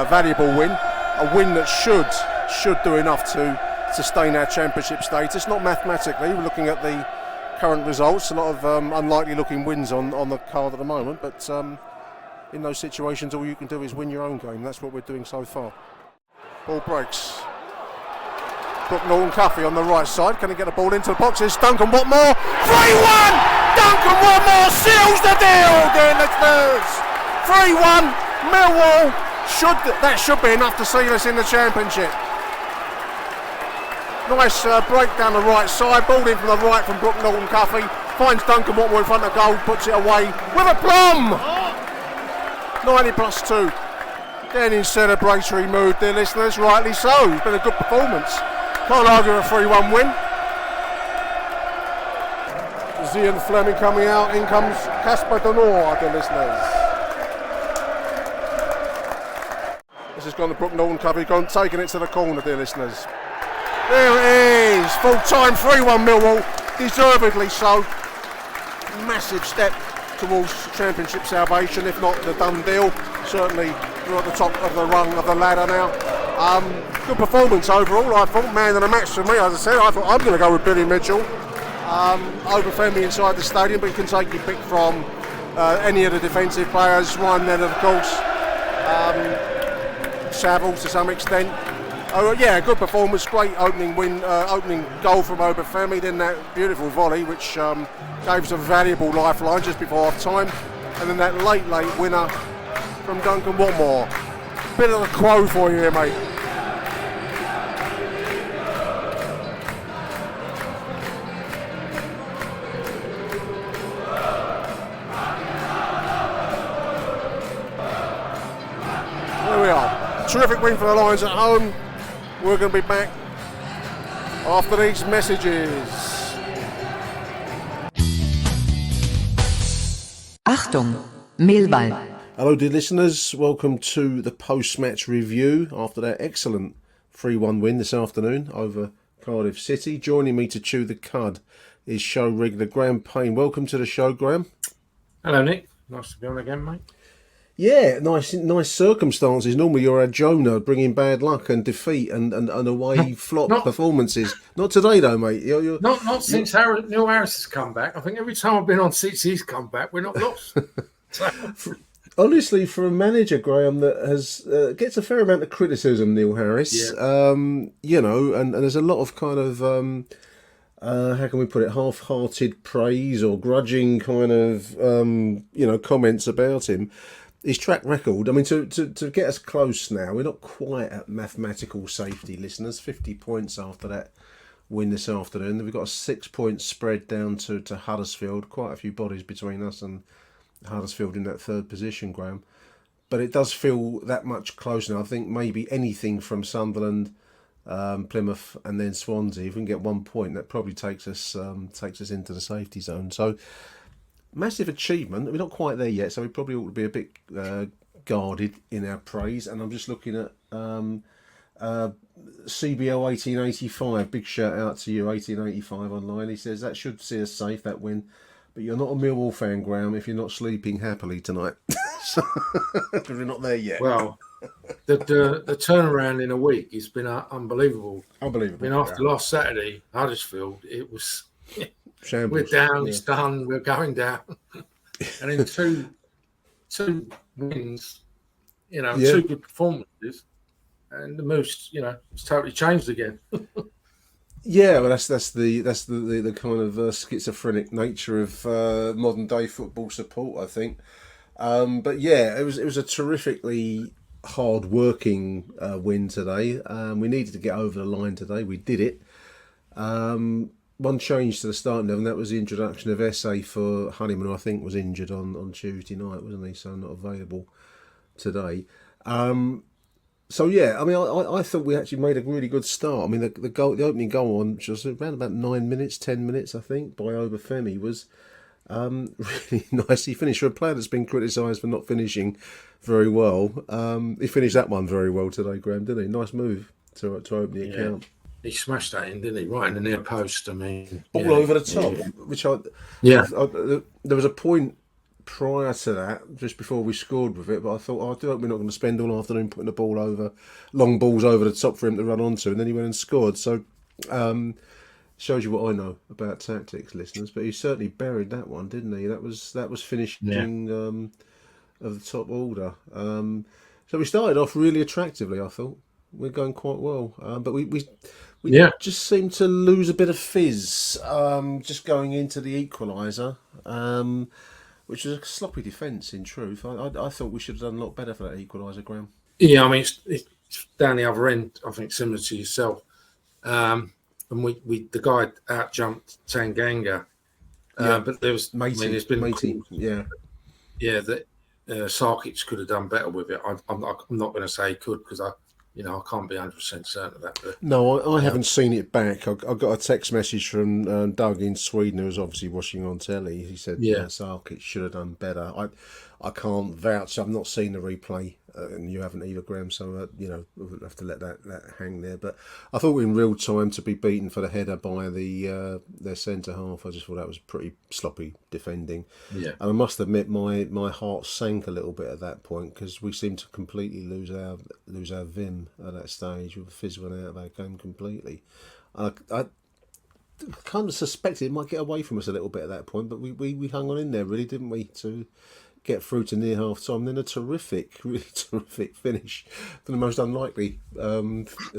valuable win. A win that should do enough to sustain our championship status. Not mathematically, we're looking at the current results. A lot of unlikely looking wins on the card at the moment, but in those situations all you can do is win your own game. That's what we're doing so far. Ball breaks. Brook Norton-Cuffy on the right side. Can he get the ball into the boxes? Duncan Watmore. 3-1! Duncan Watmore seals the deal, dear listeners. 3-1. Millwall. That should be enough to seal us in the championship. Nice break down the right side. Ball in from the right from Brook Norton-Cuffy. Finds Duncan Watmore in front of goal. Puts it away with a plum. 90+2. Then in celebratory mood, dear listeners. Rightly so. It's been a good performance. Can't argue a 3-1 win. Zian Fleming coming out. In comes Casper Denor, dear listeners. This has gone to Brook Norton-Cuffy, taking it to the corner, dear listeners. There it is. Full time 3-1 Millwall. Deservedly so. Massive step towards championship salvation, if not the done deal. Certainly we're at the top of the rung of the ladder now. Good performance overall, I thought. Man of the match for me, as I said. I thought I'm going to go with Billy Mitchell. Over-friendly inside the stadium, but you can take your pick from any of the defensive players. Ryan Leonard, of course. Savills to some extent. Oh yeah, good performance. Great opening goal from Obafemi. Then that beautiful volley, which gave us a valuable lifeline just before half time. And then that late winner from Duncan Watmore. Bit of a quo for you here, mate. There we are. Terrific win for the Lions at home. We're going to be back after these messages. Achtung, Millwall. Hello dear listeners, welcome to the post-match review after that excellent 3-1 win this afternoon over Cardiff City. Joining me to chew the cud is show regular Graham Payne. Welcome to the show, Graham. Hello Nick, nice to be on again, mate. Yeah, nice circumstances. Normally you're a Jonah bringing bad luck and defeat and away flop performances. Not today though, mate. You're not since Neil Harris has come back. I think every time I've been on since he's come back, we're not lost. Honestly, for a manager, Graham, that has gets a fair amount of criticism, Neil Harris, and there's a lot of kind of how can we put it, half-hearted praise or grudging kind of comments about him. His track record, I mean, to get us close now, we're not quite at mathematical safety, listeners. 50 points after that win this afternoon. We've got a 6-point spread down to Huddersfield. Quite a few bodies between us and Huddersfield in that third position, Graham. But it does feel that much closer now. I think maybe anything from Sunderland, Plymouth, and then Swansea. If we can get 1 point, that probably takes us into the safety zone. So massive achievement. We're not quite there yet, so we probably ought to be a bit guarded in our praise. And I'm just looking at CBO 1885. Big shout out to you, 1885 online. He says that should see us safe, that win. But you're not a Millwall fan, Graham, if you're not sleeping happily tonight. Because we're not there yet. Well, the turnaround in a week has been unbelievable. Unbelievable. I mean, after last Saturday, Huddersfield, it was... Shambles. We're down, it's done, we're going down. And in two wins, two good performances, and the mood's, it's totally changed again. Yeah, well, that's the kind of schizophrenic nature of modern day football support, I think. But yeah, it was a terrifically hard working win today. We needed to get over the line today. We did it. One change to the starting 11, that was the introduction of Esse for Honeyman, who I think was injured on Tuesday night, wasn't he? So not available today. So yeah, I mean, I thought we actually made a really good start. I mean, the opening goal on, which was around about 10 minutes, I think, by Obafemi was really nice. He finished for a player that's been criticised for not finishing very well. He finished that one very well today, Graham, didn't he? Nice move to open the account. He smashed that in, didn't he? Right in the near post. I mean, all over the top. Which there was a point prior to that, just before we scored with it, but I thought, I do hope we're not going to spend all afternoon putting the ball over, long balls over the top for him to run onto, and then he went and scored. So Shows you what I know about tactics, listeners. But he certainly buried that one, didn't he? That was finishing of the top order. So we started off really attractively. I thought we're going quite well, but we just seemed to lose a bit of fizz just going into the equaliser, which was a sloppy defence. In truth, I thought we should have done a lot better for that equaliser, Graham. Yeah, I mean it's down the other end. I think similar to yourself. And the guy out jumped Tanganga, but there was Matey, there's been that Sarkic could have done better with it. I'm not going to say he could because I can't be 100% certain of that. But, no, I haven't seen it back. I got a text message from Doug in Sweden, who was obviously watching on telly. He said Sarkic should have done better. I can't vouch. I've not seen the replay, and you haven't either, Graham. So we'll have to let that hang there. But I thought in real time to be beaten for the header by their centre half, I just thought that was pretty sloppy defending. Yeah, and I must admit my heart sank a little bit at that point because we seemed to completely lose our vim at that stage. The fizz went out of our game completely. I kind of suspected it might get away from us a little bit at that point, but we hung on in there, really, didn't we, to get through to near half time. Then a really terrific finish for the most unlikely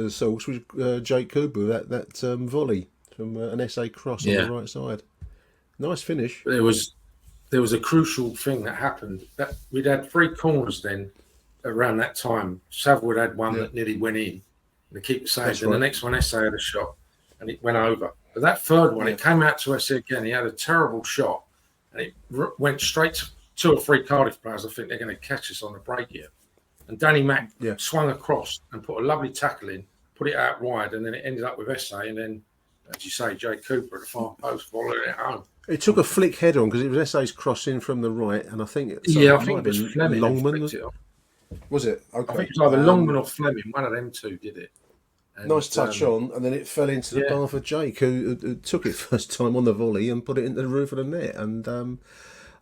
source was Jake Cooper, that volley from an SA cross on the right side. Nice finish. There was a crucial thing that happened. That we'd had 3 corners then around that time. Savwood had one that nearly went in. The keeper saved, and the next one SA had a shot, and it went over. But that third one, it came out to SA again. He had a terrible shot, and it went straight to 2 or 3 Cardiff players. I think they're going to catch us on the break here. And Danny Mack swung across and put a lovely tackle in, put it out wide, and then it ended up with SA. And then, as you say, Jake Cooper at the far post followed it home. It took a flick head on because it was SA's cross in from the right, and I think it was Fleming. Longman. Was it? Okay. I think it was either Longman or Fleming. One of them two did it. And nice touch on, and then it fell into the bar for Jake, who took it first time on the volley and put it into the roof of the net. And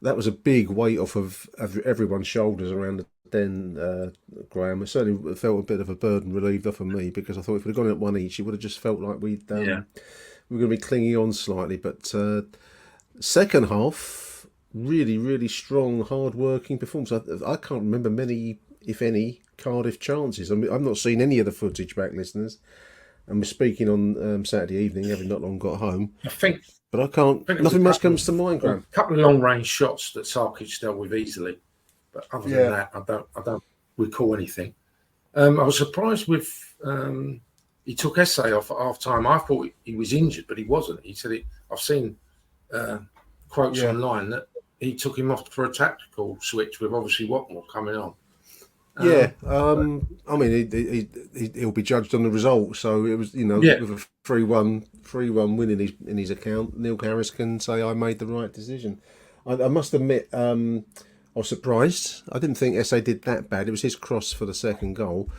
that was a big weight off of everyone's shoulders around the den, Graham. It certainly felt a bit of a burden relieved off of me, because I thought if we'd have gone at one each, it would have just felt like we were going to be clinging on slightly. But second half, really, really strong, hard-working performance. I can't remember many, if any, Cardiff chances. I mean, I've not seen any of the footage back, listeners. And we're speaking on Saturday evening, having not long got home. But I can't. Nothing much comes to mind, Graham. A couple of long-range shots that Sarkic dealt with easily, but other than that, I don't recall anything. I was surprised with he took SA off at half time. I thought he was injured, but he wasn't. He said I've seen quotes online that he took him off for a tactical switch with obviously Watmore coming on. I mean, he'll be judged on the result. So it was, with a 3-1 win in his account, Neil Harris can say I made the right decision. I must admit, I was surprised. I didn't think SA did that bad. It was his cross for the second goal.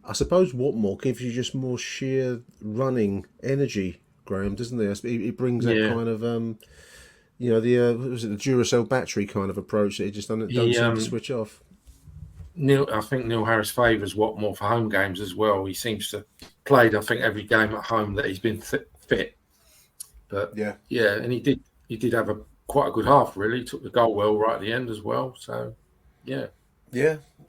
I suppose Watmore gives you just more sheer running energy, Graham, doesn't he? He brings that kind of, the Duracell battery kind of approach that he just don't seem to switch off. I think Neil Harris favours Watmore for home games as well. He seems to played, I think, every game at home that he's been fit. But and he did have quite a good half. Really, he took the goal well right at the end as well. So you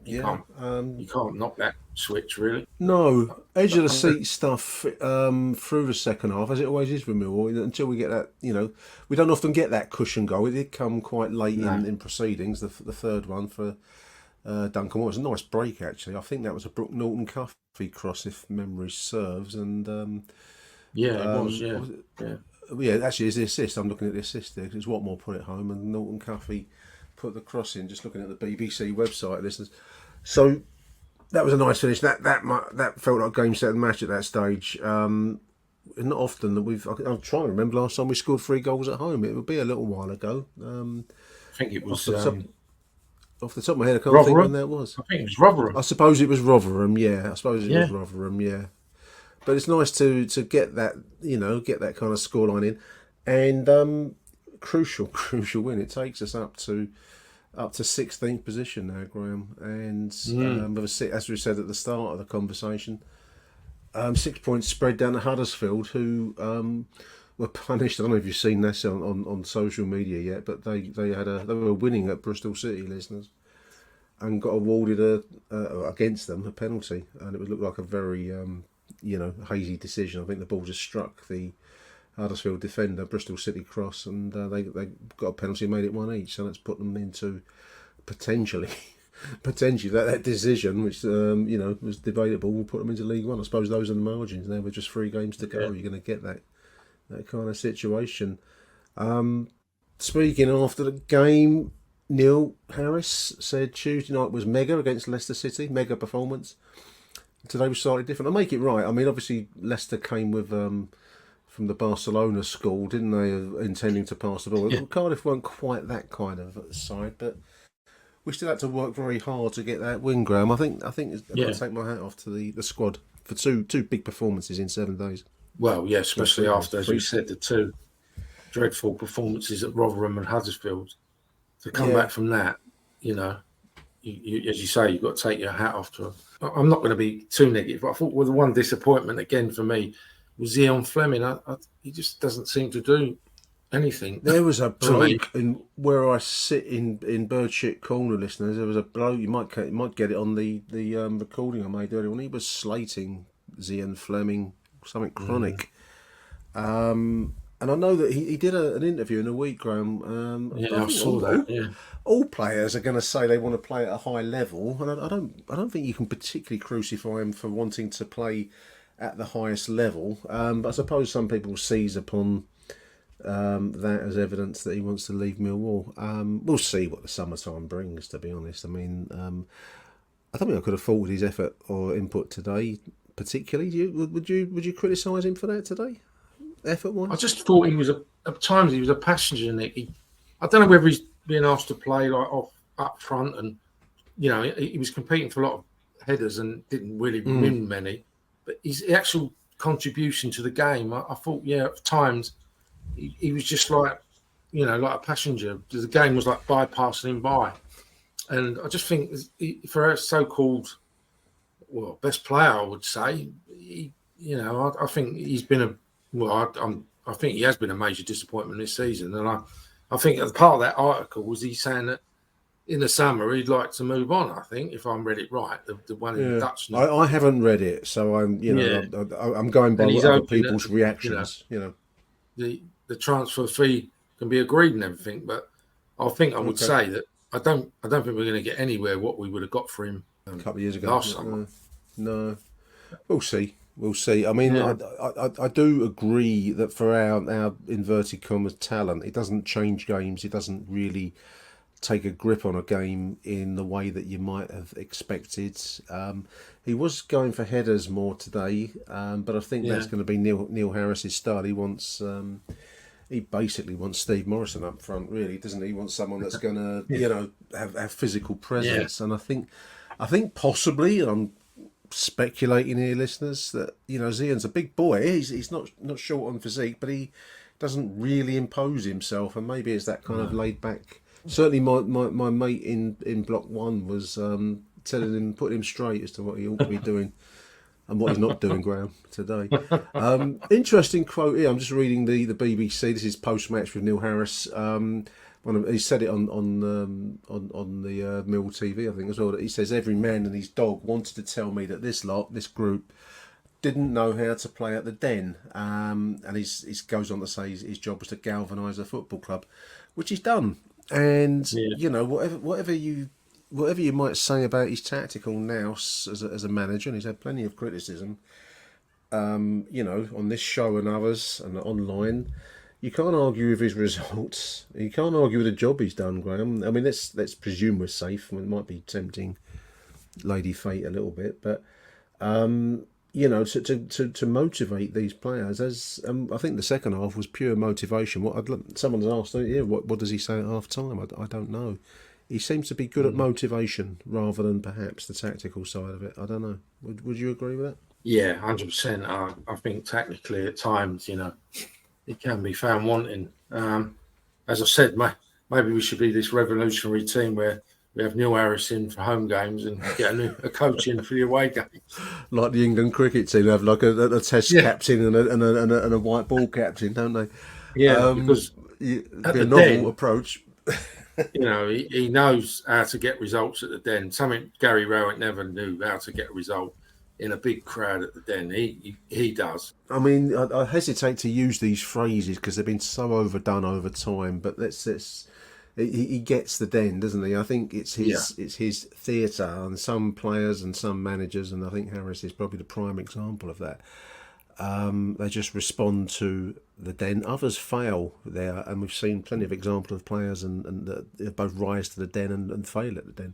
can't knock that switch really. No, edge of the seat stuff through the second half, as it always is with Millwall. Until we get that, we don't often get that cushion goal. It did come quite late in proceedings. The third one for Duncan. It was a nice break, actually. I think that was a Brooke Norton Cuffy cross, if memory serves. And it was. Actually, it's the assist. I'm looking at the assist there because Watmore put it home and Norton Cuffy put the cross in. Just looking at the BBC website, listeners. So that was a nice finish. That felt like a game, set, and match at that stage. Not often that I'm trying to remember last time we scored 3 goals at home. It would be a little while ago. I think it was. Off the top of my head, I can't think when that was. I think it was Rotherham. I suppose it was Rotherham, was Rotherham, yeah. But it's nice to get that, get that kind of scoreline in. And crucial win. It takes us up to 16th position now, Graham. And as we said at the start of the conversation, 6 points spread down to Huddersfield, who were punished. I don't know if you've seen this on social media yet, but they were winning at Bristol City, listeners, and got awarded against them a penalty, and it would look like a very hazy decision. I think the ball just struck the Huddersfield defender, Bristol City cross, and they got a penalty and made it 1 each. So that's put them into potentially that decision, which was debatable, will put them into League One. I suppose those are the margins. Now with just 3 games to go, you're going to get that kind of situation. Speaking after the game, Neil Harris said Tuesday night was mega against Leicester City, mega performance. Today was slightly different. I make it right. I mean, obviously Leicester came with from the Barcelona school, didn't they, intending to pass the ball. Yeah. Cardiff weren't quite that kind of side, but we still had to work very hard to get that win, Graham. I think I've got to take my hat off to the squad for two big performances in 7 days. Well, yeah, especially after, as you said, the 2 dreadful performances at Rotherham and Huddersfield. To come back from that, you, as you say, you've got to take your hat off to them. I'm not going to be too negative, but I thought the one disappointment again for me was Zion Fleming. He just doesn't seem to do anything. There was a bloke in where I sit in Birdshit Corner, listeners. There was a bloke, you might get it on the recording I made earlier on. He was slating Zion Fleming, something chronic. And I know that he did an interview in a week, Graham. I saw that. All players are going to say they want to play at a high level, and I don't think you can particularly crucify him for wanting to play at the highest level. But I suppose some people seize upon that as evidence that he wants to leave Millwall. We'll see what the summertime brings. To be honest, I mean, I don't think I could have faulted his effort or input today particularly. Would you criticise him for that today? Effort-wise? I just thought at times he was a passenger, Nick. I don't know whether he's being asked to play like off up front, and he was competing for a lot of headers and didn't really win many. But his actual contribution to the game, I thought, at times he was just like a passenger. The game was like bypassing him by, and I just think for a so-called best player, I would say, I think he's been I think he has been a major disappointment this season, and I think as part of that article was he saying that in the summer he'd like to move on. I think, if I read it right, the one in Dutch. I haven't read it, so I'm I'm going by other people's reactions. The transfer fee can be agreed and everything, but I think I would say that I don't think we're going to get anywhere what we would have got for him a couple of years ago last summer. No, we'll see. We'll see. I mean, I do agree that for our inverted commas talent, it doesn't change games. It doesn't really take a grip on a game in the way that you might have expected. He was going for headers more today, but I think that's going to be Neil Harris's style. He basically wants Steve Morrison up front, really, doesn't he? He wants someone that's going to, have physical presence. And I think possibly, and I'm speculating here, listeners, that Zion's a big boy. He's not short on physique, but he doesn't really impose himself, and maybe it's that kind of laid back. Certainly, my mate in Block 1 was telling him, putting him straight as to what he ought to be doing and what he's not doing, Graham, today. Interesting quote here. I'm just reading the BBC. This is post match with Neil Harris. He said it on the Mill TV, I think, as well. That he says every man and his dog wanted to tell me that this group, didn't know how to play at the Den, and he goes on to say his job was to galvanise a football club, which he's done. And whatever you might say about his tactical nous as a manager, and he's had plenty of criticism, on this show and others and online. You can't argue with his results. You can't argue with the job he's done, Graham. I mean, let's presume we're safe. I mean, it might be tempting Lady Fate a little bit, but to motivate these players, as I think the second half was pure motivation. Someone's asked, what does he say at half time? I don't know. He seems to be good at motivation rather than perhaps the tactical side of it. I don't know. Would you agree with that? Yeah, 100%. I think technically at times, it can be found wanting. As I said, maybe we should be this revolutionary team where we have Neil Harris in for home games and get a coach in for the away games. Like the England cricket team have like a test captain and a white ball captain, don't they? Yeah, because it'd at be a the novel Den, approach. you know, he knows how to get results at the Den. Something Gary Rowett never knew how to get a result in a big crowd at the Den. He does. I mean, I hesitate to use these phrases because they've been so overdone over time. But he gets the Den, doesn't he? I think it's his theatre, and some players and some managers, and I think Harris is probably the prime example of that. They just respond to the Den. Others fail there, and we've seen plenty of examples of players and both rise to the Den and fail at the Den.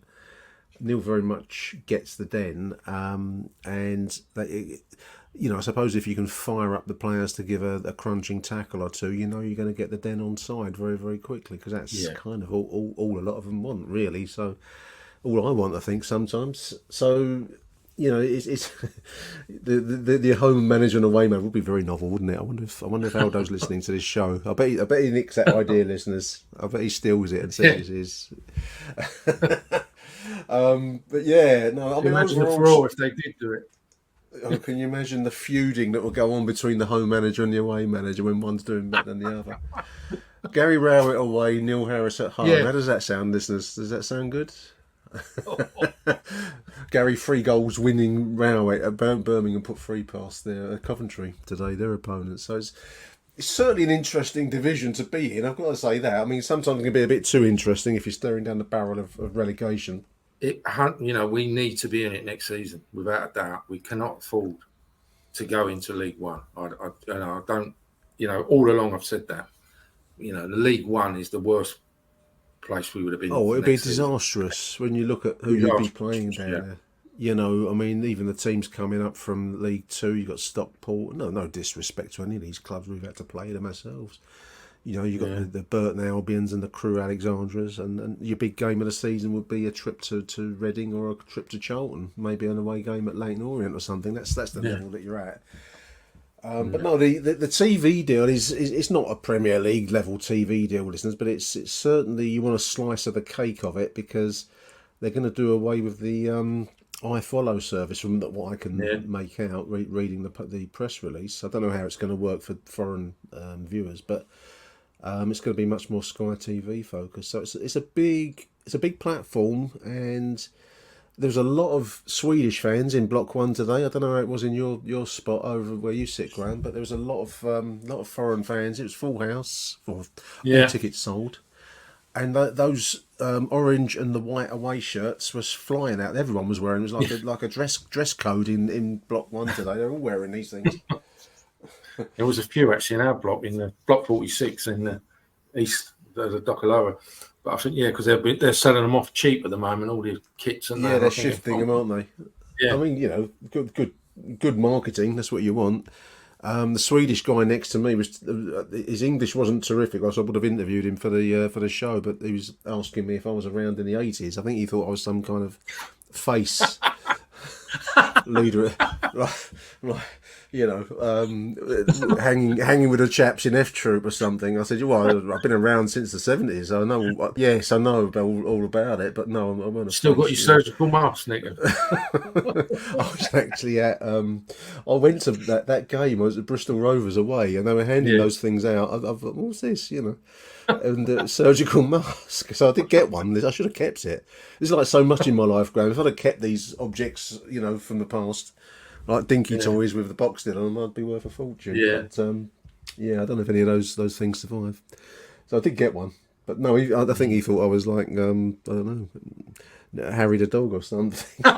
Neil very much gets the Den, and I suppose if you can fire up the players to give a crunching tackle or two, you're going to get the Den on side very, very quickly, because that's kind of all a lot of them want, really. So all I want, I think, sometimes. So it's the home manager and away man would be very novel, wouldn't it? I wonder if Aldo's listening to this show. I bet he nicks that idea, listeners. I bet he steals it and says it is. But yeah, no. I mean, imagine the furore if they did do it. Oh, can you imagine the feuding that will go on between the home manager and the away manager when one's doing better than the other? Gary Rowett away, Neil Harris at home. How does that sound, listeners? Does that sound good? Gary 3 goals winning Rowett at Birmingham put 3 past their Coventry today, their opponents. So it's certainly an interesting division to be in. I've got to say that. I mean, sometimes it can be a bit too interesting if you're staring down the barrel of relegation. We need to be in it next season, without a doubt. We cannot afford to go into League One. I don't. All along I've said that. The League One is the worst place we would have been. Oh, it'd be disastrous when you look at who you'd be playing down there. I mean, even the teams coming up from League Two, you've got Stockport. No disrespect to any of these clubs, we've had to play them ourselves. You've got the Burton Albions and the Crewe Alexandras, and your big game of the season would be a trip to Reading or a trip to Charlton, maybe an away game at Leyton Orient or something. That's the level that you're at. But no, the TV deal is not a Premier League level TV deal, listeners, but it's certainly, you want a slice of the cake of it, because they're going to do away with the iFollow service, from what I can make out reading the press release. I don't know how it's going to work for foreign viewers, but it's going to be much more Sky TV focused. So it's a big platform, and there's a lot of Swedish fans in Block 1 today. I don't know how it was in your spot over where you sit, Graham, but there was a lot of foreign fans. It was full house, all tickets sold, and those orange and the white away shirts was flying out. Everyone was wearing. It was like a dress code in Block 1 today. They're all wearing these things. There was a few actually in our block, in the Block 46 in the east, the Docoloa. But I think, because they're selling them off cheap at the moment, all the kits and that. Yeah, they're shifting them, aren't they? Yeah. I mean, good marketing. That's what you want. The Swedish guy next to me his English wasn't terrific. I would have interviewed him for the show, but he was asking me if I was around in the 80s. I think he thought I was some kind of face leader, hanging with the chaps in F Troop or something. I said, well, I've been around since the 70s. I know. Yes, I know all about it, but no, I'm on a still got your surgical mask, Nick. I was actually at. I went to that game. I was at Bristol Rovers away, and they were handing those things out. I thought, what's this? And surgical mask. So I did get one. I should have kept it. There's like so much in my life, Graham. If I'd have kept these objects, from the past, like dinky toys with the box still on them, I'd be worth a fortune. Yeah. But, I don't know if any of those things survive. So I did get one. But no, I think he thought I was like, I don't know, Harry the dog or something.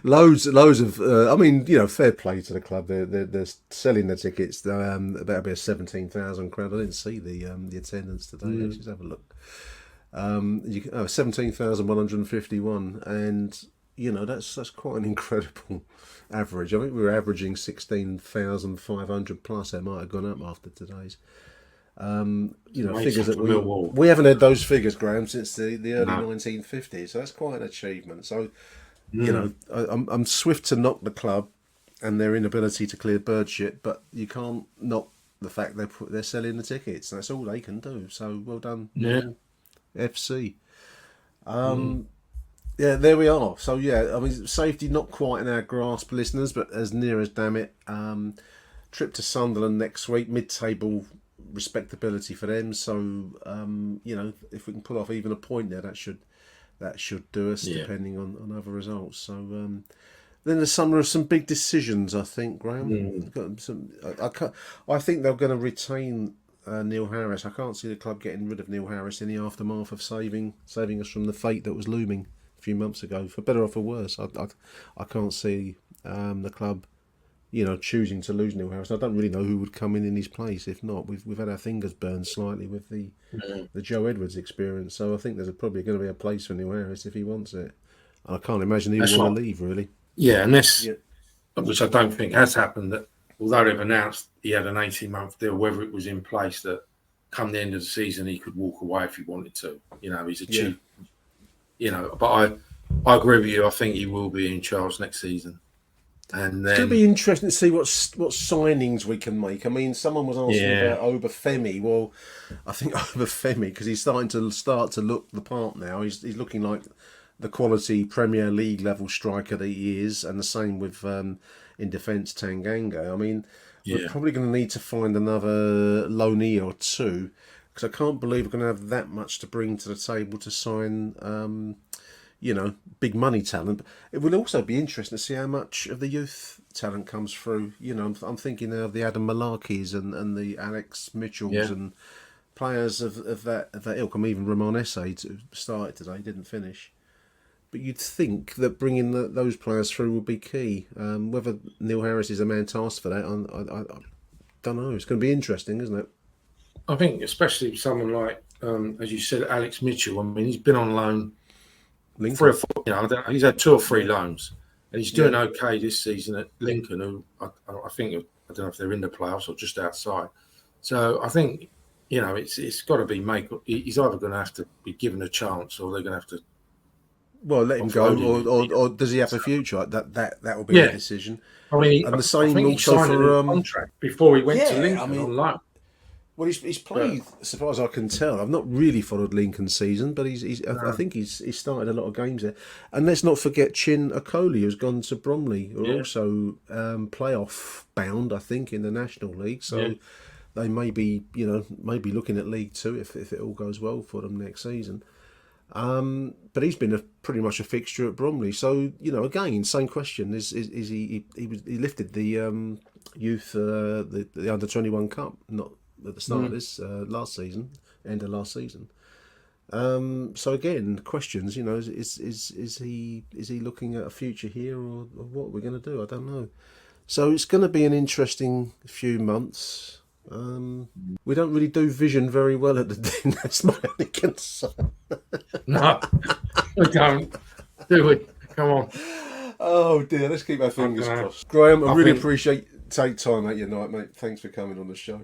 Loads of. I mean, fair play to the club. They're selling the tickets. That'll be a 17,000 crowd. I didn't see the attendance today. Let's just have a look. 17,151, and that's quite an incredible average. I think we were averaging 16,500 plus. They might have gone up after today's. Figures that we haven't had those figures, Graham, since the early 1950s. So that's quite an achievement. So. I'm swift to knock the club and their inability to clear bird shit, but you can't knock the fact they're selling the tickets. That's all they can do. So well done, FC. Yeah, there we are. So yeah, I mean, safety not quite in our grasp, listeners, but as near as damn it. Trip to Sunderland next week, mid-table respectability for them. So if we can pull off even a point there, that should do us, depending on other results. So then the summer of some big decisions, I think, Graham. Got some. I think they're going to retain Neil Harris. I can't see the club getting rid of Neil Harris in the aftermath of saving us from the fate that was looming a few months ago, for better or for worse. I can't see the club, choosing to lose Neil Harris. I don't really know who would come in his place. If not, we've had our fingers burned slightly with the Joe Edwards experience. So I think there's probably going to be a place for Neil Harris if he wants it. And I can't imagine he would want to leave, really. Yeah, and this, which I don't think has happened, that although they've announced he had an 18-month deal, whether it was in place that come the end of the season he could walk away if he wanted to. He's a cheap. But I agree with you. I think he will be in charge next season. And then, it's going to be interesting to see what signings we can make. I mean, someone was asking about Obafemi. Well, I think Obafemi, because he's starting to look the part now. He's looking like the quality Premier League level striker that he is, and the same with in defence Tanganga. I mean, we're probably going to need to find another loanee or two, because I can't believe we're going to have that much to bring to the table to sign big money talent. It will also be interesting to see how much of the youth talent comes through. I'm thinking of the Adam Malarkeys and the Alex Mitchells and players of that ilk. I mean, even Ramon Esse started today, didn't finish. But you'd think that bringing those players through would be key. Whether Neil Harris is a man tasked for that, I don't know. It's going to be interesting, isn't it? I think, especially someone like, as you said, Alex Mitchell. I mean, he's been on loan. Lincoln. 3 or 4, he's had 2 or 3 loans, and he's doing okay this season at Lincoln. Who I think, I don't know if they're in the playoffs or just outside. So I think it's got to be he's either going to have to be given a chance, or they're going to have to. Well, let him go, or does he have a future? That will be a decision. I mean, and the same I think also he signed a contract before he went to Lincoln on loan. Well, he's played, as far as I can tell. I've not really followed Lincoln's season, but I think he's started a lot of games there. And let's not forget Chin Okoli, who's gone to Bromley, who are also playoff bound, I think, in the National League. So they may be looking at League Two if it all goes well for them next season. But he's been pretty much a fixture at Bromley. So again, same question: is he lifted the youth the under-21 Cup not at the start of this last season, end of last season. So again, questions. Is he looking at a future here, or what we're going to do? I don't know. So it's going to be an interesting few months. We don't really do vision very well at the Den. That's my only concern. No, we don't. Do we? Come on. Oh dear, let's keep our fingers crossed. Graham, I really appreciate take time out your night, mate. Thanks for coming on the show.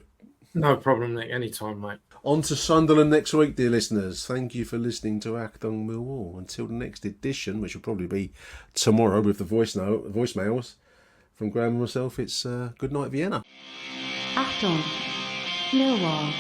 No problem, Nick. Anytime, mate. On to Sunderland next week, dear listeners. Thank you for listening to Achtung Millwall. Until the next edition, which will probably be tomorrow with the voicemails from Graham and myself, it's good night, Vienna. Achtung, Millwall.